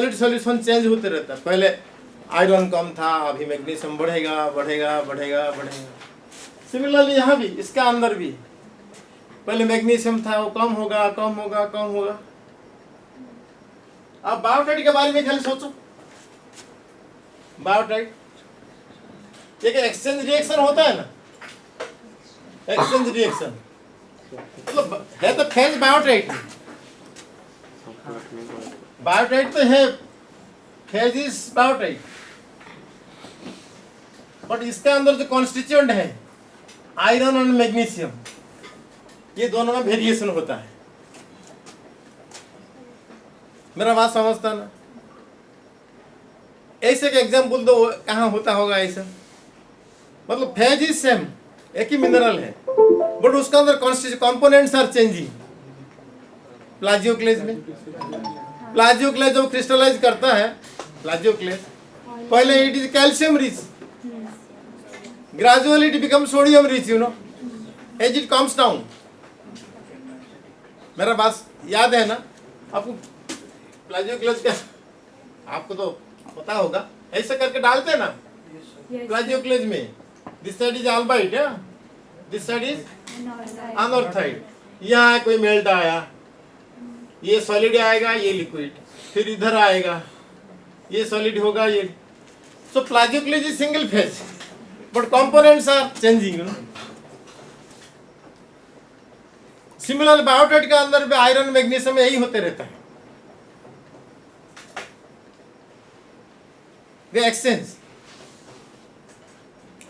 Solution change होते रहता है। पहले आयरन कम था, अभी मैग्नीशियम बढ़ेगा बढ़ेगा बढ़ेगा बढ़ेगा। सिमिलरली यहाँ भी, इसका अंदर भी पहले मैग्नीशियम था, वो कम होगा कम होगा कम होगा। अब बायोटाइट के बारे में खाली सोचो। बायोटाइट एक एक्सचेंज रिएक्शन होता है ना, एक्सचेंज रिएक्शन मतलब है तो फेज बायोटाइट। बायोटाइट तो है, फेज इज बायोटाइट, बट इसके अंदर जो कॉन्स्टिट्यूएंट है आयरन और मैग्नीशियम, ये दोनों में वेरिएशन होता है। मेरा बात समझता ना? ऐसे का एग्जाम्पल दो, कहाँ होता होगा ऐसा? मतलब फेज इज सेम, एक ही मिनरल है, बट उसका अंदर कंपोनेंट्स आर चेंजिंग। प्लाजियोक्लेज में, प्लाजियोक्लेज जब क्रिस्टलाइज करता है, प्लाजियोक्लेज पहले it is calcium rich, gradually it become sodium rich, you know, as it comes down. मेरा बात याद है ना आपको? प्लाजियोक्लेज का आपको तो पता होगा, ऐसे करके डालते हैं ना प्लाजियोक्लेज में। This side is albite, this side is anorthite. यहाँ कोई मेल्ट आया, ये सॉलिड आएगा, ये लिक्विड, फिर इधर आएगा, ये सॉलिड होगा, ये। So plagioclase is single phase, but components are changing, you know. Similar biotite के अंदर भी आयरन मैग्नीशियम यही होते रहता है, वे exchange.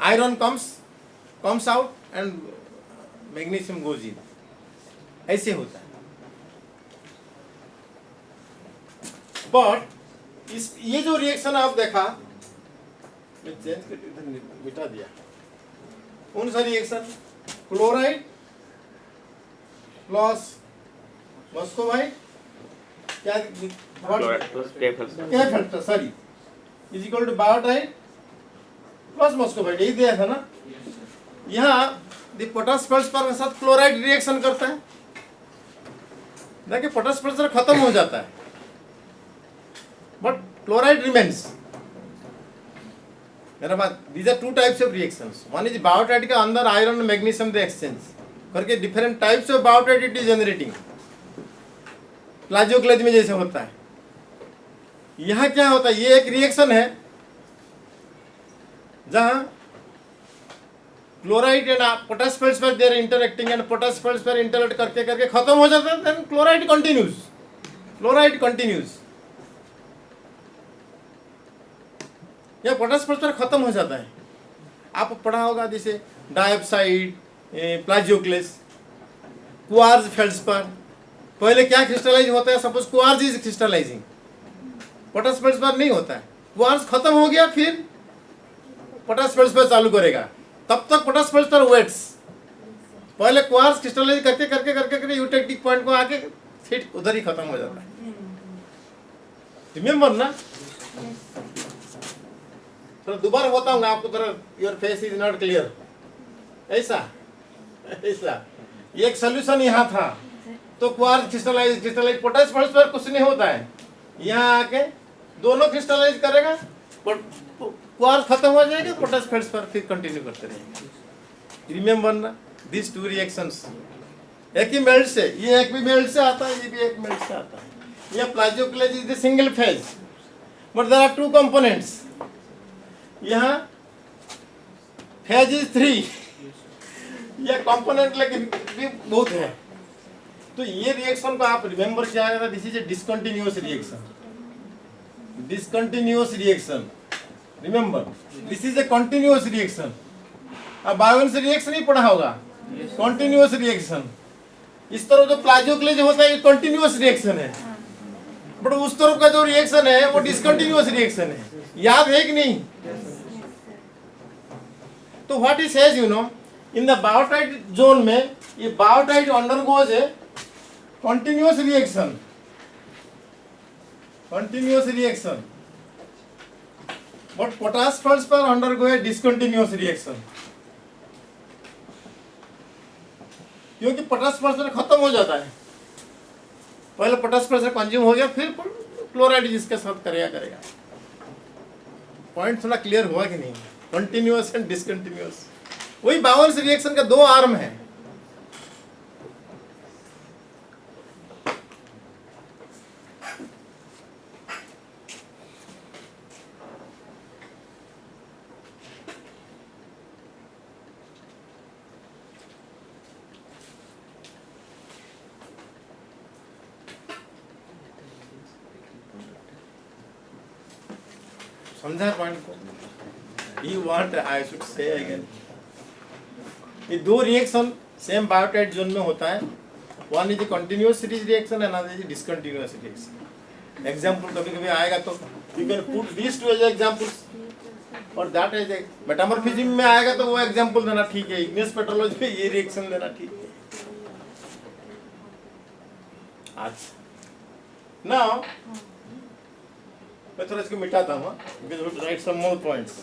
Iron comes out and magnesium goes in, ऐसे होता है। बट इस ये जो रिएक्शन आप देखा, मैं चेंज करके इधर मिटा दिया, कौन सा रिएक्शन? क्लोराइड प्लस मस्कोबाइट, क्या sorry, is equal to biotite plus muscovite, यही दिया था ना। यहाँ पोटास फेल्डस्पार के साथ क्लोराइड रिएक्शन करता है, देखिए पोटास फेल्डस्पार खत्म हो जाता है, बट क्लोराइड रिमेन्स। मेरा बात, these are two types of reactions. One is biotite के अंदर आयरन मैग्नीशियम दे एक्सचेंज करके different types of biotite it is generating, plagioclase में जैसे होता है। यहाँ क्या होता है? ये एक रिएक्शन है जहाँ chloride and potash feldspar they are interacting, and potash feldspar interact करके करके खत्म हो जाता है, then chloride continues, chloride continues. या पोटास फेल्डस्पार खत्म हो जाता है। आप पढ़ा होगा जैसे डाइऑक्साइड, प्लाजियोक्लेज, क्वार्ज फेल्डस्पार। पहले क्या क्रिस्टलाइज होता है? Suppose quartz is crystallising, potash feldspar नहीं होता है। क्वार्ज खत्म हो गया, फिर पोटास फेल्डस्पार चालू करेगा, तब तक पोटास फेल्डस्पार वेट्स। पहले क्वार्ज क्रिस्टलाइज करके करके करके करके यूटेक्टिक पॉइंट को आके फिर उधर ही खत्म हो जाता है। रिमेम्बर ना? तो दोबारा बताऊंगा आपको, तरह your face is not clear, ऐसा ऐसा। एक सोल्यूशन यहाँ था, तो क्वार्ज क्रिस्टलाइज पोटास फेल्डस्पार कुछ नहीं होता है, यहाँ आके दोनों क्रिस्टलाइज करेगा, क्वार्ज खत्म हो जाएगा, पोटास फेल्डस्पार फिर कंटिन्यू करते रहेंगे। रिमेम्बर ना, दिस टू रिएक्शंस एक ही मेल्ट से, ये एक भी मेल्ट से आता है, ये भी एक मेल्ट से आता है। ये plagioclase is the single phase, but there are two components. यहाँ फेज इज 3, ये कंपोनेंट लेकिन भी बहुत है। तो ये रिएक्शन को आप रिमेम्बर किया जाएगा, this is a discontinuous reaction, discontinuous reaction. Remember, this is a continuous reaction. अब बायोवेलेंस रिएक्शन ही पढ़ा होगा, कंटिन्यूअस रिएक्शन। इस तरह जो प्लाजियोक्लेज होता है ये कंटिन्यूअस रिएक्शन है, बट उस तरफ का जो रिएक्शन है वो डिसकंटिन्यूअस रिएक्शन है। याद है कि नहीं? तो what is says, you know, in the biotite zone में ये biotite undergoes A continuous reaction, continuous reaction, but potash feldspar undergo A discontinuous reaction, क्योंकि पोटास फेल्डस्पार खत्म हो जाता है। पहले पोटास फेल्डस्पार कंज्यूम हो गया, फिर क्लोराइड जिसके साथ करेगा। पॉइंट थोड़ा क्लियर हुआ कि नहीं? कंटिन्यूअस एंड डिसकंटिन्यूअस, वही बाउंस रिएक्शन का दो आर्म है। समझा पॉइंट को? You want I should say again, ये दो रिएक्शन सेम बायोटाइट जोन में होता है। One is a continuous series reaction, another is discontinuous reaction. Example कभी कभी आएगा तो you can put this two as examples और दैट एज ए मेटामॉर्फिज्म में आएगा तो वो एग्जांपल देना ठीक है, इग्नियस पेट्रोलॉजी में ये रिएक्शन देना ठीक है। अच्छा नाउ मैं थोड़ा इसको मिटाता हूँ, because write some more points.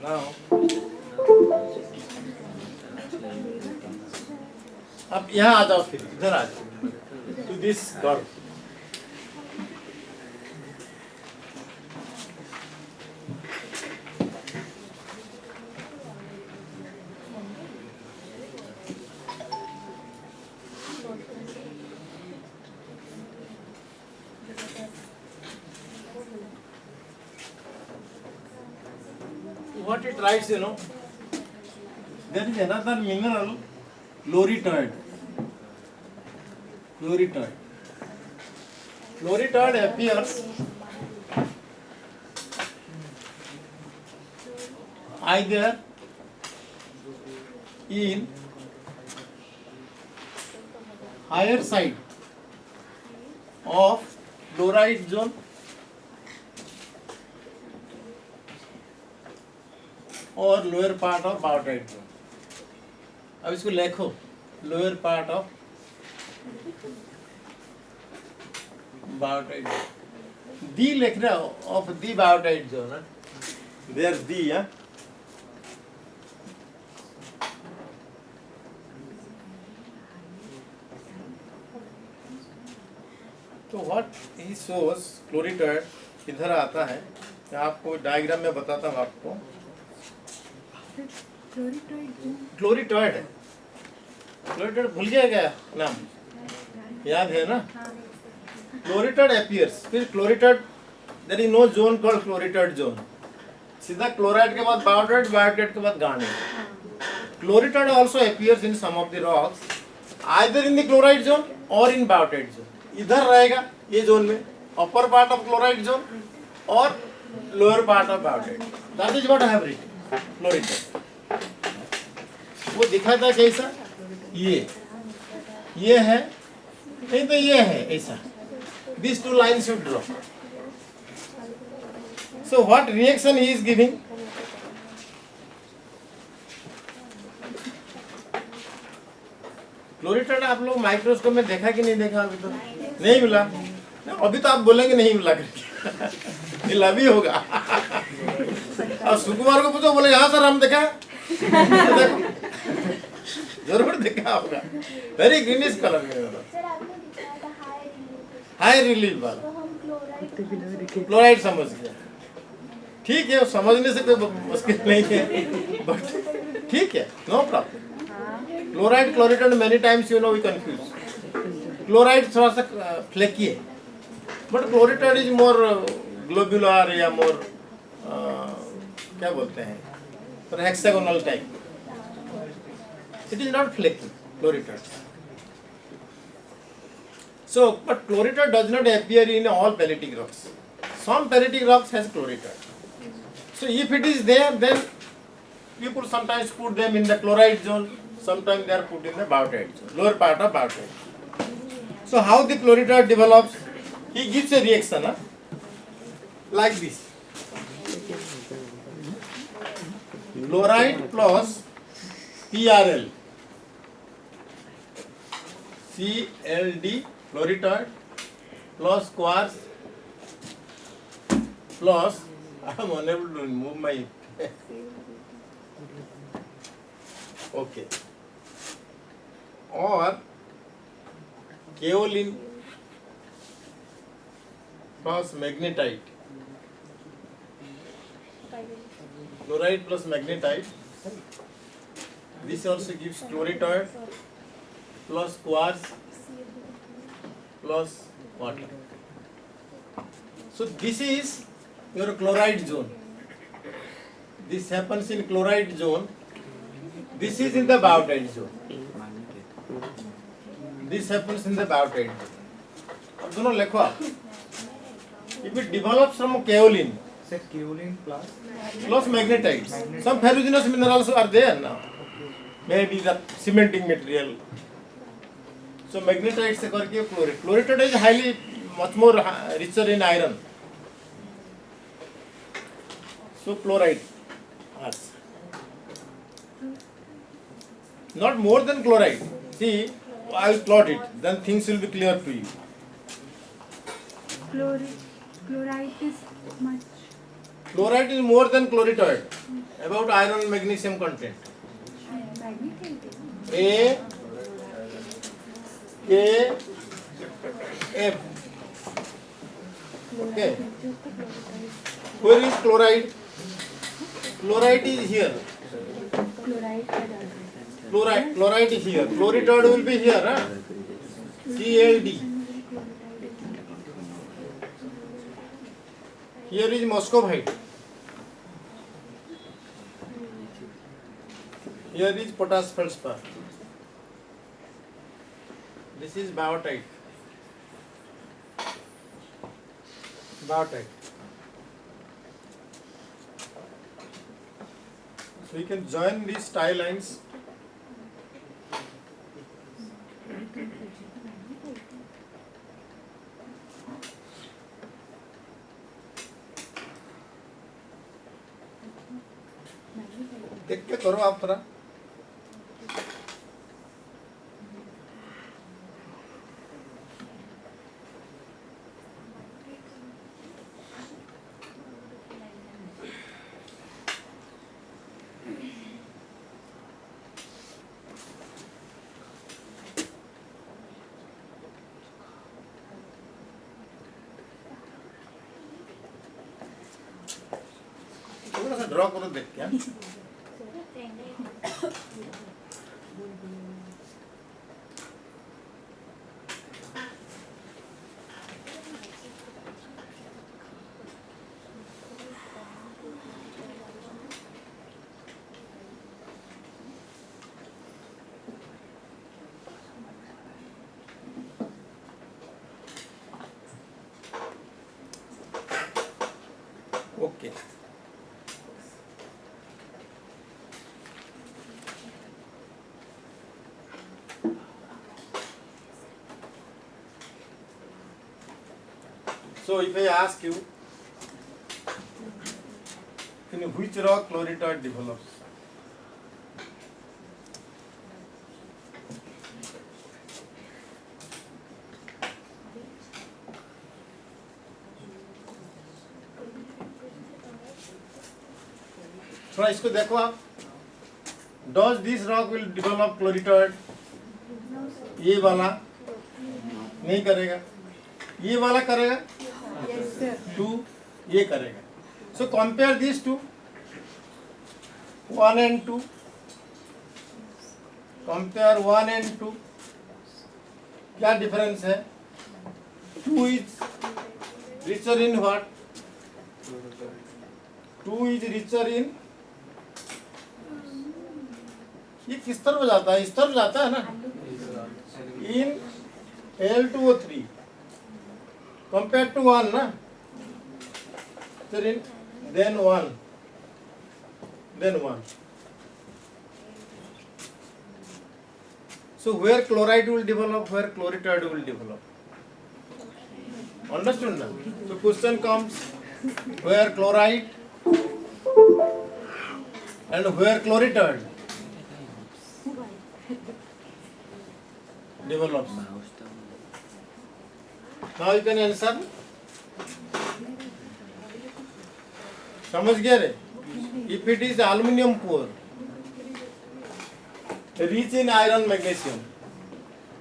Now, अब यहाँ आ जाओ, फिर इधर आ जाओ to this curve. What it writes, you know, there is another mineral, chloritoid. Chloritoid appears either in higher side of chloride zone और lower part of biotite zone. अब इसको लिखो, lower part of biotite zone, दी लिख रहे हो of the biotite zone है, there दी है। तो व्हाट ही शोज क्लोरिटॉइड इधर आता है, मैं आपको डायग्राम में बताता हूँ आपको। क्लोरिटॉइड है, क्लोरिटॉइड भूल गया क्या नाम, याद है ना? क्लोरिटॉइड अपीयर्स, फिर chloritoid, there is no zone called chloritoid zone, सीधा क्लोराइड के बाद बायोटाइट, बायोटाइट के बाद garnet. Chloritoid also appears in some of the rocks either in the chloride zone और इन बायोटाइट जोन। इधर रहेगा ये जोन में, upper part of chloride zone और lower part of biotite. That is what I have written chloritoid. वो दिखा था कैसा, ये है, नहीं तो ये है ऐसा, these two lines should draw. So what reaction he is giving? क्लोरिटॉइड आप लोग माइक्रोस्कोप में देखा कि नहीं देखा? अभी तो नहीं मिला, अभी तो आप बोलेंगे नहीं मिला करके, मिला भी होगा। और सुकुमार को पूछो, बोले हाँ सर हम देखा, देखो जरूर देखा होगा, वेरी ग्रीनिश कलर में, हाई रिलीफ वाला। क्लोराइड समझ गया, ठीक है, समझने से कोई मुश्किल नहीं है, बट ठीक है, no problem. Chloride chloritoid many times you know we confuse. Chloride थोड़ा सा फ्लेकी है, but chloritoid is more globular या मोर क्या बोलते हैं, पर hexagonal type. It is not flaky chloritoid. So, but chloritoid does not appear in all pellitic rocks. Some pellitic rocks has chloritoid. So if it is there, then people sometimes put them in the chloride zone, sometimes they are put in the biotite zone, lower part of biotite. So how the chloride develops? He gives a reaction like this. Chloride plus PRL, CLD, chloride plus quartz plus, I am unable to move my okay, or kaolin plus magnetite, chloride plus magnetite. This also gives chloride plus quartz plus water. So this is your chloride zone. This happens in chloride zone. This is in the biotite zone. This happens in the biotite zone. अब दोनों लिखो आप. If it develops from kaolin, Say kaolin plus magnetite, some ferruginous minerals are there now. Maybe the cementing material. So magnetite से करके chloride. Chloride is highly much more richer in iron. So chloride. Yes. Not more than chloride. See, I will plot it. Then things will be clear to you. Chloride is much. Chloride is more than chloride. About iron and magnesium content. A, K, F. Okay. Where is chloride? Chloride is here. Chloride is here. Chloride will be here. Huh? CLD. Here is muscovite. Here is potash feldspar. This is biotite. So we can join these tie lines. देख के करो आप थोड़ा. थोड़ा सा draw करो देख क्या. Okay. So if I ask you, in which rock chloride develops? थोड़ा इसको देखो आप. Does this rock will develop chloride? ये वाला नहीं करेगा. ये वाला करेगा. Two ये करेगा. So compare these two. 1 and 2. Compare 1 and 2. क्या difference है? 2 is richer in what? 2 is richer in. ये किस तरफ जाता है? इस तरफ जाता है ना. In L2O3 compared to 1 ना. Then 1 then 1. So where chloride will develop, where chloritide will develop. Understood now? So question comes, where chloride and where chloritide develops. Now you can answer. समझ गया रे? If it is aluminum poor, rich in iron, magnesium,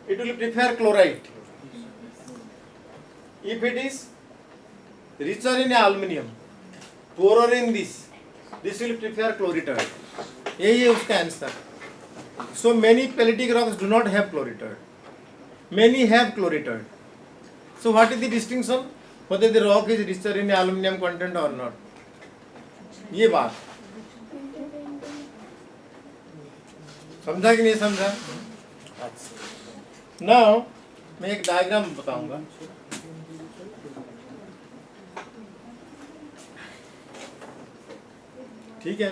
it will prefer chloride. If it is richer in aluminum, poorer in this will prefer chloritide. यही है उसका answer. So many pelagic rocks do not have chloritide. Many have chloritide. So what is the distinction? Whether the rock is richer in aluminum content or not. ये बात समझा कि नहीं समझा? अच्छा. Now मैं एक डायग्राम बताऊंगा. ठीक है.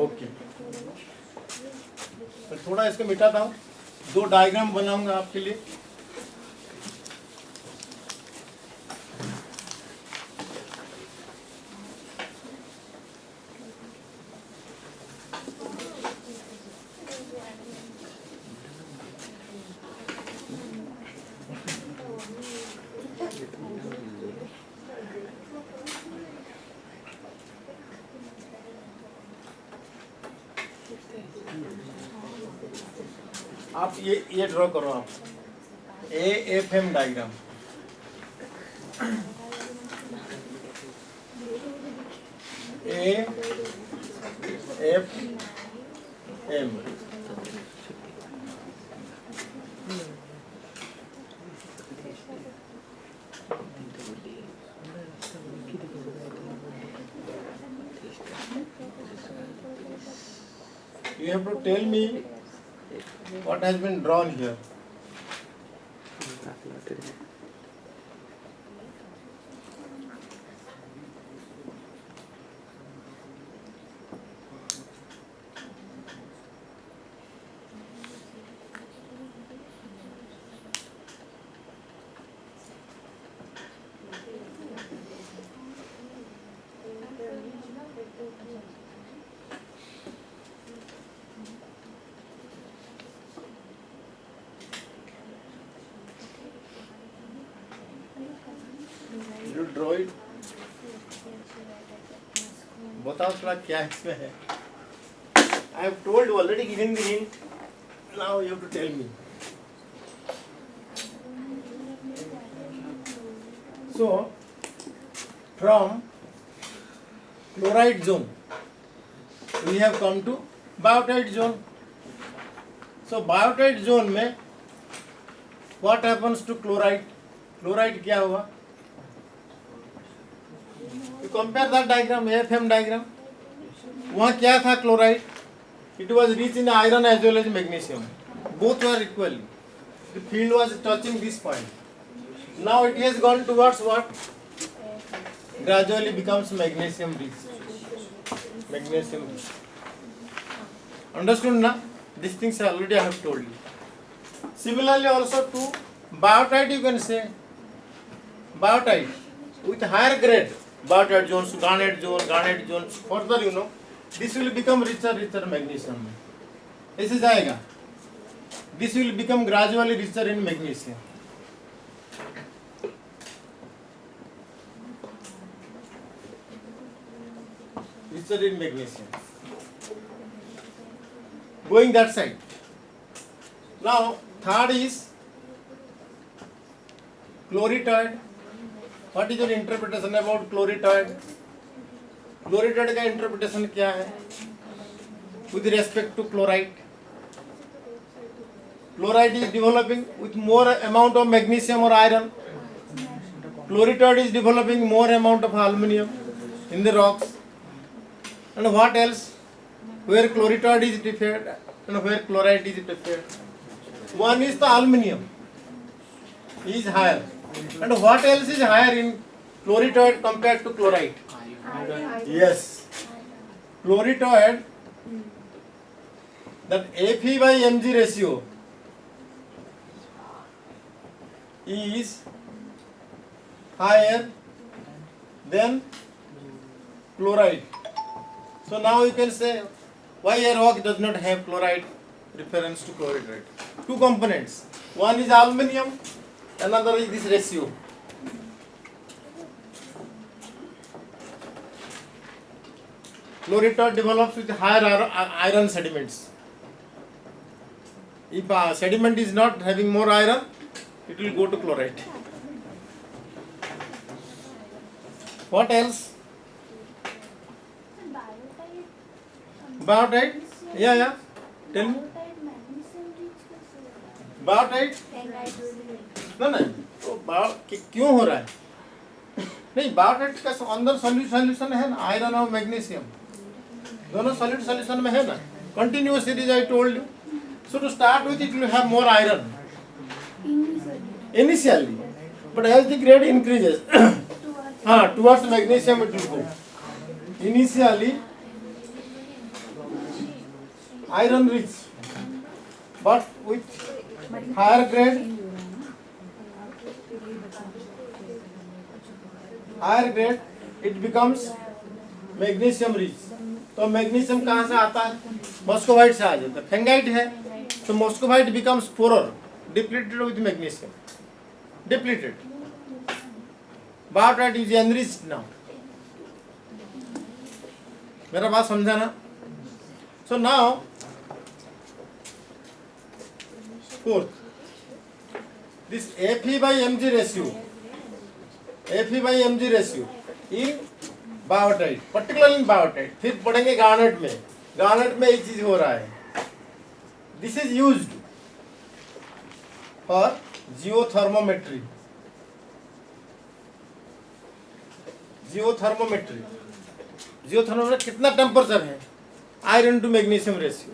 ओके. मैं थोड़ा इसको मिटाता हूँ. 2 डायग्राम बनाऊंगा आपके लिए. आप ये ड्रॉ करो. आप AFM diagram. AFM. You have to tell me what has been drawn here. You draw it. बताओ थोड़ा क्या इसमें है. I have told you already, given the hint. Now you have to tell me. So from chloride zone we have come to biotite zone. So biotite zone में what happens to chloride? Chloride क्या हुआ? You compare that diagram, AFM diagram. वहाँ क्या था chloride? It was rich in iron as well as magnesium. Both were equally. The field was touching this point. Now it has gone towards what? Gradually becomes magnesium rich. Magnesium rich. Understood now? These things already I have told you. Similarly also to biotite you can say. Biotite with higher grade. Biotite zones, garnet zones, further you know, this will become richer magnesium. ऐसे जाएगा. This will become gradually richer in magnesium. Richer in magnesium. Going that side. Now third is chloritide. What is your interpretation about chloritide? Chloritide का interpretation क्या है? With respect to chloride. Chloride is developing with more amount of magnesium or iron. Chloritide is developing more amount of aluminum in the rocks. And what else? Where chloritide is preferred and where chloride is preferred. One is the aluminum is higher. And what else is higher in chloritoid compared to chloride? Yes, chloritoid, that Fe by Mg ratio is higher than chloride. So now you can say why a rock does not have chloride, reference to chloride. Two components, one is aluminum, another is this ratio. Chloritoid develops with higher iron sediments. If a sediment is not having more iron, it will go to chloride. What else? Biotite? Yeah. Tell me. Biotite? नहीं तो क्यों हो रहा है? नहीं, biotite का अंदर solution है ना, आयरन और मैग्नीशियम दोनों सॉलिड सॉल्यूशन में है ना. Continuous series I told you. So to start with, it will have more iron initially, but as the grade increases, towards magnesium it will go. Initially, iron rich, but with higher grade, it becomes magnesium rich. तो magnesium कहाँ से आता है? मॉस्कोवाइट से आ जाता है. फेंगाइट है तो मॉस्कोवाइट becomes poorer, depleted with magnesium, depleted. Biotite is enriched now. मेरा बात समझा ना? So now, fourth, this Fe by Mg ratio in biotite, particularly in biotite. फिर पढ़ेंगे गार्नेट में एक चीज हो रहा है. This is used for geothermometry. Geothermometry कितना टेम्परेचर है, आयरन टू मैग्नीशियम रेशियो.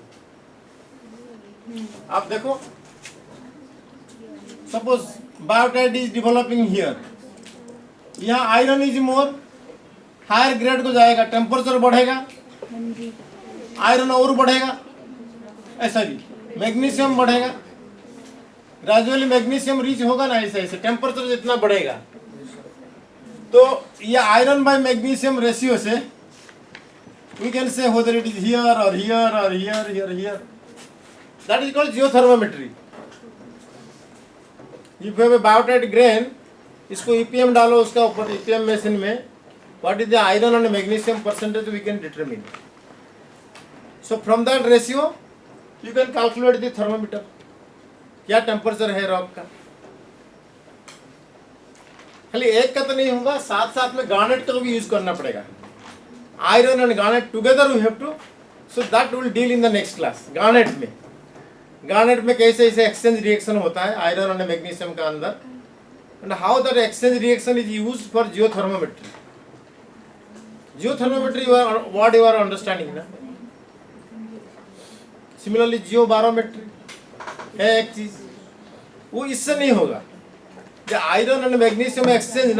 आप देखो, suppose biotite is developing here, यहाँ iron is more, higher grade को जाएगा, टेम्परेचर बढ़ेगा, आयरन और बढ़ेगा, ऐसा भी मैग्नीशियम बढ़ेगा. ग्रेजुअली मैग्नीशियम रीच होगा ना, ऐसे टेम्परेचर जितना बढ़ेगा. तो ये आयरन बाय मैग्नीशियम रेशियो से we can say whether it is here or here or here. That is called geothermometry. If you have a biotite grain, इसको EPM डालो उसका ऊपर, EPM मशीन में what is the iron and magnesium percentage we can determine. So from that ratio you can calculate the thermometer, क्या temperature है rock का. खाली एक का तो नहीं होगा, साथ में गार्नेट का भी यूज करना पड़ेगा. Iron and garnet together we have to, so that will deal in the next class. Garnet में कैसे एक्सचेंज रिएक्शन होता है आयरन एंड मैग्नीशियम का अंदर, and how that exchange reaction is used for geothermometry. Geothermometry what you are understanding ना. Similarly geobarometry है एक चीज, वो इससे नहीं होगा. जो आयरन एंड मैग्नीशियम एक्सचेंज